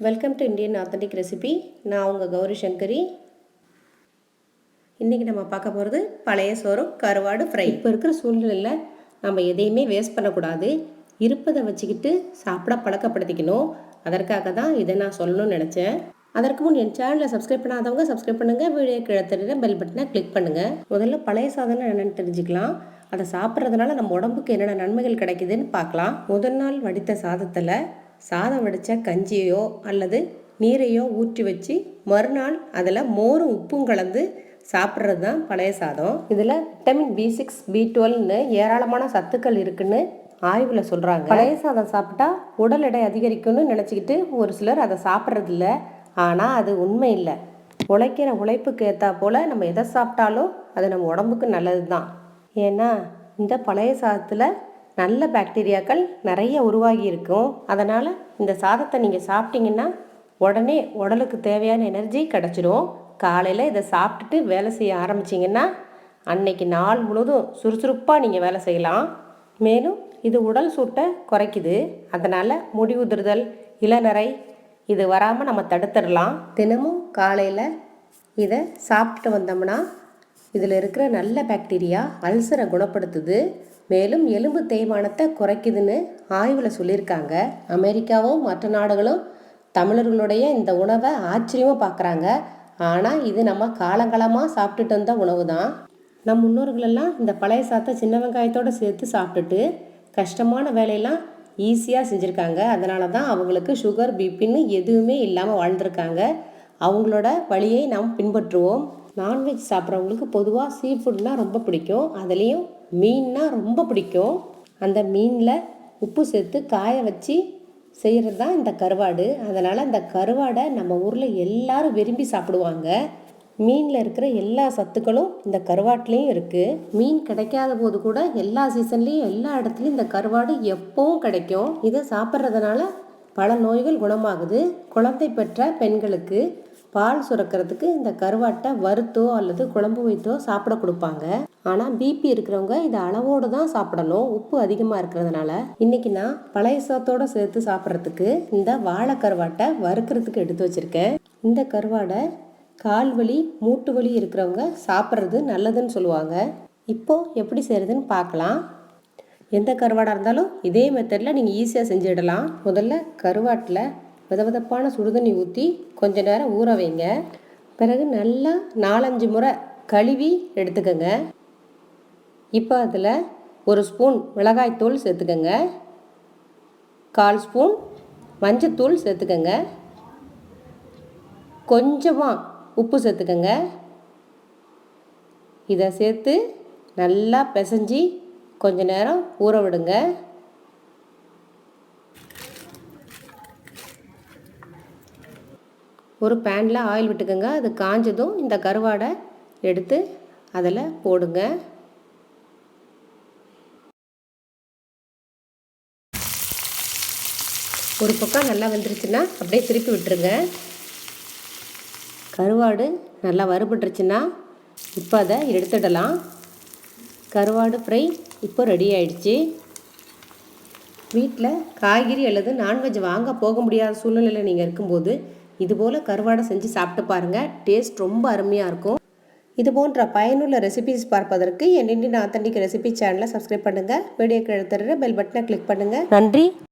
Welcome to Indian authentic recipe. நான் உங்கள் கௌரி சங்கரி. இன்றைக்கி நம்ம பார்க்க போகிறது பழைய சோறு கருவாடு ஃப்ரை. இப்போ இருக்கிற சூழ்நிலையில் நம்ம எதையுமே வேஸ்ட் பண்ணக்கூடாது. இருப்பதை வச்சுக்கிட்டு சாப்பிட பழக்கப்படுத்திக்கணும். அதற்காக தான் இதை நான் சொல்லணும்னு நினச்சேன். அதற்கு முன் என் சேனலை சப்ஸ்கிரைப் பண்ணாதவங்க சப்ஸ்கிரைப் பண்ணுங்கள். வீடியோ கீழே தெரியுற பெல் பட்டனை கிளிக் பண்ணுங்கள். முதல்ல பழைய சாதம்னு என்னென்னு தெரிஞ்சுக்கலாம். அதை சாப்பிட்றதுனால நம்ம உடம்புக்கு என்னென்ன நன்மைகள் கிடைக்குதுன்னு பார்க்கலாம். முதல் நாள் வடித்த சாதத்தில் சாதம் வடித்த கஞ்சியோ அல்லது நீரையோ ஊற்றி வச்சு மறுநாள் அதில் மோரும் உப்பும் கலந்து சாப்பிட்றது தான் பழைய சாதம். இதில் விட்டமின் B6 B12ன்னு ஏராளமான சத்துக்கள் இருக்குன்னு ஆய்வில் சொல்கிறாங்க. பழைய சாதம் சாப்பிட்டா உடல் எடை அதிகரிக்கும்னு நினச்சிக்கிட்டு ஒரு சிலர் அதை சாப்பிட்றதில்ல. ஆனால் அது உண்மை இல்லை. உழைக்கிற உழைப்புக்கு ஏற்றா போல் நம்ம எதை சாப்பிட்டாலும் அது நம்ம உடம்புக்கு நல்லது தான். ஏன்னா இந்த பழைய சாதத்தில் நல்ல பாக்டீரியாக்கள் நிறைய உருவாகி இருக்கும். அதனால் இந்த சாதத்தை நீங்கள் சாப்பிட்டீங்கன்னா உடனே உடலுக்கு தேவையான எனர்ஜி கிடச்சிடும். காலையில் இதை சாப்பிட்டுட்டு வேலை செய்ய ஆரம்பிச்சிங்கன்னா அன்னைக்கு நாள் முழுவதும் சுறுசுறுப்பாக நீங்கள் வேலை செய்யலாம். மேலும் இது உடல் சூட்டை குறைக்குது. அதனால் முடி உதிர்தல், இளநரை இது வராமல் நம்ம தடுத்துடலாம். தினமும் காலையில் இதை சாப்பிட்டு வந்தோம்னா இதில் இருக்கிற நல்ல பாக்டீரியா அல்சரை குணப்படுத்துது. மேலும் எலும்பு தேய்மானத்தை குறைக்குதுன்னு ஆய்வில் சொல்லியிருக்காங்க. அமெரிக்காவும் மற்ற நாடுகளும் தமிழர்களுடைய இந்த உணவை ஆச்சரியமாக பார்க்குறாங்க. ஆனால் இது நம்ம காலங்காலமாக சாப்பிட்டுட்டு வந்த உணவு தான். நம் முன்னோர்களெல்லாம் இந்த பழைய சாதத்தை சின்ன வெங்காயத்தோடு சேர்த்து சாப்பிட்டுட்டு கஷ்டமான வேலையெல்லாம் ஈஸியாக செஞ்சுருக்காங்க. அதனால தான் அவங்களுக்கு சுகர் பிபின்னு எதுவுமே இல்லாமல் வாழ்ந்துருக்காங்க. அவங்களோட வழியை நாம் பின்பற்றுவோம். நான்வெஜ் சாப்பிட்றவங்களுக்கு பொதுவாக சீ ஃபுட்னால் ரொம்ப பிடிக்கும். அதுலேயும் மீன்னா ரொம்ப பிடிக்கும். அந்த மீனில் உப்பு சேர்த்து காய வச்சு செய்கிறது தான் இந்த கருவாடு. அதனால் இந்த கருவாடை நம்ம ஊரில் எல்லாரும் விரும்பி சாப்பிடுவாங்க. மீனில் இருக்கிற எல்லா சத்துக்களும் இந்த கருவாட்டிலையும் இருக்குது. மீன் கிடைக்காத போது கூட எல்லா சீசன்லேயும் எல்லா இடத்துலையும் இந்த கருவாடு எப்பவும் கிடைக்கும். இதை சாப்பிட்றதுனால பல நோய்கள் குணமாகுது. குழந்தை பெற்ற பெண்களுக்கு பால் சுரக்கிறதுக்கு இந்த கருவாட்டை வறுத்தோ அல்லது குழம்பு வைத்தோ சாப்பிட கொடுப்பாங்க. ஆனால் பிபி இருக்கிறவங்க இதை அளவோடு தான் சாப்பிடணும், உப்பு அதிகமாக இருக்கிறதுனால. இன்றைக்கி நான் பழைய சாதத்தோடு சேர்த்து சாப்பிட்றதுக்கு இந்த வாழை கருவாட்டை வறுக்கிறதுக்கு எடுத்து வச்சுருக்கேன். இந்த கருவாடை கால் வலி மூட்டு வலி இருக்கிறவங்க சாப்பிட்றது நல்லதுன்னு சொல்லுவாங்க. இப்போது எப்படி செய்கிறதுன்னு பார்க்கலாம். எந்த கருவாடாக இருந்தாலும் இதே மெத்தடில் நீங்கள் ஈஸியாக செஞ்சிடலாம். முதல்ல கருவாட்டில் விதவிதப்பான சுடுதண்ணி ஊற்றி கொஞ்ச நேரம் ஊற வைங்க. பிறகு நல்லா 4-5 முறை கழுவி எடுத்துக்கோங்க. இப்போ அதில் 1 ஸ்பூன் மிளகாய்த்தூள் சேர்த்துக்கோங்க, 1/4 ஸ்பூன் மஞ்சத்தூள் சேர்த்துக்கோங்க, கொஞ்சமாக உப்பு சேர்த்துக்கோங்க. இதை சேர்த்து நல்லா பிசைஞ்சி கொஞ்ச நேரம் ஊற விடுங்க. ஒரு பேனில் ஆயில் விட்டுக்கோங்க. அது காஞ்சதும் இந்த கருவாடை எடுத்து அதில் போடுங்க. ஒரு பக்கம் நல்லா வெந்துருச்சுன்னா அப்படியே திருப்பி விட்டுருங்க. கருவாடு நல்லா வறுபட்டுருச்சுன்னா இப்போ அதை எடுத்துடலாம். கருவாடு ஃப்ரை இப்போ ரெடி ஆயிடுச்சு. வீட்டில் காய்கறி அல்லது நான்வெஜ் வாங்க போக முடியாத சூழ்நிலையில் நீங்கள் இருக்கும்போது இதுபோல் கருவாடை செஞ்சு சாப்பிட்டு பாருங்கள். டேஸ்ட் ரொம்ப அருமையாக இருக்கும். இது போன்ற பயனுள்ள ரெசிபிஸ் பார்ப்பதற்கு என் இந்தியன் ஆத்தென்டிக் ரெசிபி சேனலை சப்ஸ்கிரைப் பண்ணுங்கள். வீடியோக்கு எடுத்துகிற பெல் பட்டனை கிளிக் பண்ணுங்கள். நன்றி.